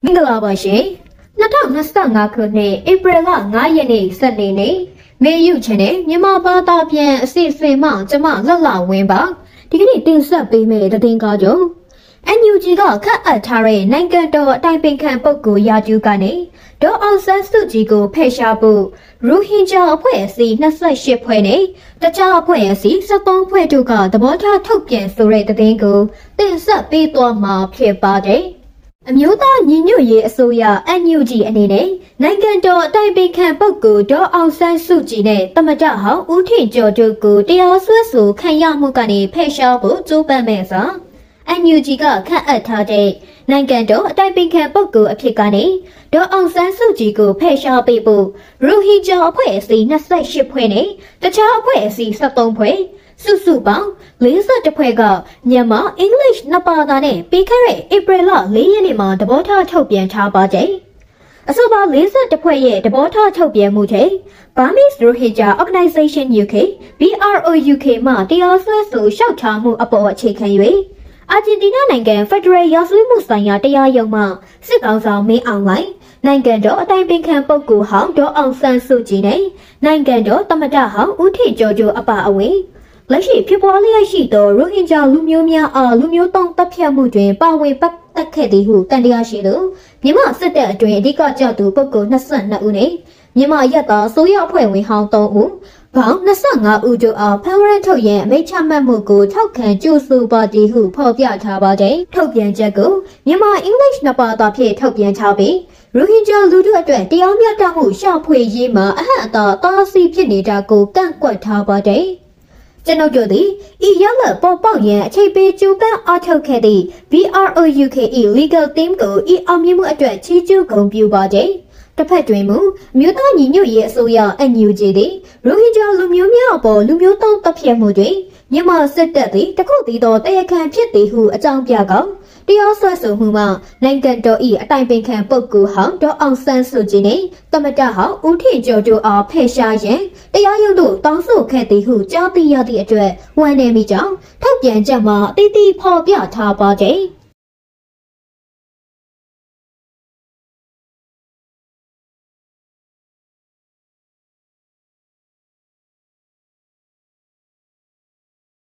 မင်္ဂလာပါရှင်2025ခုနှစ်ဧပြီလ9ရက်နေ့စနေနေ့မေယူချန်နယ်မြန်မာဘာသာပြန်အစီအစဉ်မှကျမလှလှဝင်းပါဒီကနေ့တင်ဆက်ပေးမယ့်သတင်းကားကြောင့် NUG ကခန့်အပ်ထားတဲ့နိုင်ငံတော်အတိုင်ပင်ခံပုဂ္ဂိုလ်ရာထူးကနေဒေါ်အောင်ဆန်းစုကြည်ကိုဖယ်ရှားဖို့ရိုဟင်ဂျာအဖွဲ့အစည်း28ဖွဲ့နဲ့တခြားအဖွဲ့အစည်း73ဖွဲ့တို့ကသဘောထားထုတ်ပြန်ဆိုတဲ့သတင်းကိုတင်ဆက်ပေးသွားမှာဖြစ်ပါတယ်အမျိုးသားညီညွတ်ရေးအစိုးရ NUG အနေနဲ့နိုင်ငံတော်အတိုင်ပင်ခံပုဂ္ဂိုလ်ဒေါ်အောင်ဆန်းစုကြည်နဲ့သမ္မတဟောင်းဦးထင်ကျော်တို့ကိုတရားစွဲဆိုခံရမှုကနေဖယ်ရှားဖို့ကြိုးပမ်းမဲ့စာNUG ကခန့်အပ်ထားတဲ့နိုင်ငံတော်အတိုင်ပင်ခံပုဂ္ဂိုလ်အဖြစ်ကနေဒေါ်အောင်ဆန်းစုကြည်ကိုဖယ်ရှားပေးဖို့ရိုဟင်ဂျာအဖွဲ့အစည်း28ဖွဲ့နဲ့တခြားအဖွဲ့အစည်း73ဖွဲ့စုစုပေါင်း42ဖွဲ့ကမြန်မာအင်္ဂလိပ်နှစ်ဘာသာနဲ့ပြီးခဲ့တဲ့ဧပြီလ4ရက်နေ့မှာသဘောထားထုတ်ပြန်ထားပါတယ်အဆိုပါ42ဖွဲ့ရဲ့သဘောထားထုတ်ပြန်မှုထဲ Burmese Rohingya Organization UK BROUK မှတရားစွဲဆိုလျှောက်ထားမှုအပေါ်အခြေခံ၍အာဂျင်တီးနားနိုင်ငံဖက်ဒရယ်ရာဇဝတ်မှုဆိုင်ရာတရားရုံးမှစစ်ကောင်ဆောင်မင်းအောင်လှိုင်နိုင်ငံတော်အတိုင်ပင်ခံပုဂ္ဂိုလ်ဟောင်းဒေါ်အောင်ဆန်းစုကြည်နဲ့နိုင်ငံတော်သမ္မတဟောင်းဦးထင်ကျော်တို့အပါအဝင်လက်ရှိဖြစ်ပွားလျက်ရှိသောရိုဟင်ဂျာလူမျိုးများအားလူမျိုးတုံးတပ်ဖြတ်မှုတွင်ပါဝင်ပတ်သက်ခဲ့သည်ဟုတန်တရားရှိသူမြန်မာစစ်တပ်အတွင်းအဓိကကျသူပုဂ္ဂိုလ်22ဦးနဲ့မြန်မာရပ်သားအစိုးရအဖွဲ့ဝင်ဟောင်း3ဦးပေါင်း25ဦးတို့အားဖမ်းဝရမ်းထုတ်ရန်အမိန့်ချမှတ်မှုကိုထောက်ခံကြိုဆိုပါသည်ဟုဖော်ပြထားပါတယ်ထုတ်ပြန်ချက်ကိုမြန်မာအင်္ဂလိပ်နှစ်ဘာသာဖြင့်ထုတ်ပြန်ထားပြီးရိုဟင်ဂျာလူထုအတွက်တရားမျှတမှုရှာဖွေရေးမှာအဟန့်အတားတားဆီးဖြစ်နေတာကိုကန့်ကွက်ထားပါတယ်ကျွန်ုပ်တို့သည်ဤရောက်လပေါ်ပေါက်ရန်အခြေပေးကြိုးပမ်းအားထုတ်ခဲ့သည့် BROUK Legal Team ကိုဤအောင်မြင်မှုအတွက်ချီးကျူးဂုဏ်ပြုပါတယ်တစ်ဖက်တွင်မူမြို့သားညီညွတ်ရေးအစိုးရ NUG သည်ရိုဟင်ဂျာလူမျိုးများအပေါ်လူမျိုးတုံးတပ်ဖြတ်မှုတွင်မြန်မာစစ်တပ်သည်တခုတည်းသောတရားခံဖြစ်သည်ဟုအကြောင်းပြကောတရားစွဲဆိုမှုမှာနိုင်ငံတော်၏အတိုင်ပင်ခံပုဂ္ဂိုလ်ဟောင်းဒေါ်အောင်ဆန်းစုကြည်နှင့်သမ္မတဟောင်းဦးထင်ကျော်တို့အားဖယ်ရှားရန်တရားရုံးသို့တောင်းဆိုခဲ့သည်ဟုကြားသိရသည့်အတွက်ဝန်내မိကြောင်းထုတ်ပြန်ချက်မှာအသီးသီးဖော်ပြထားပါသည်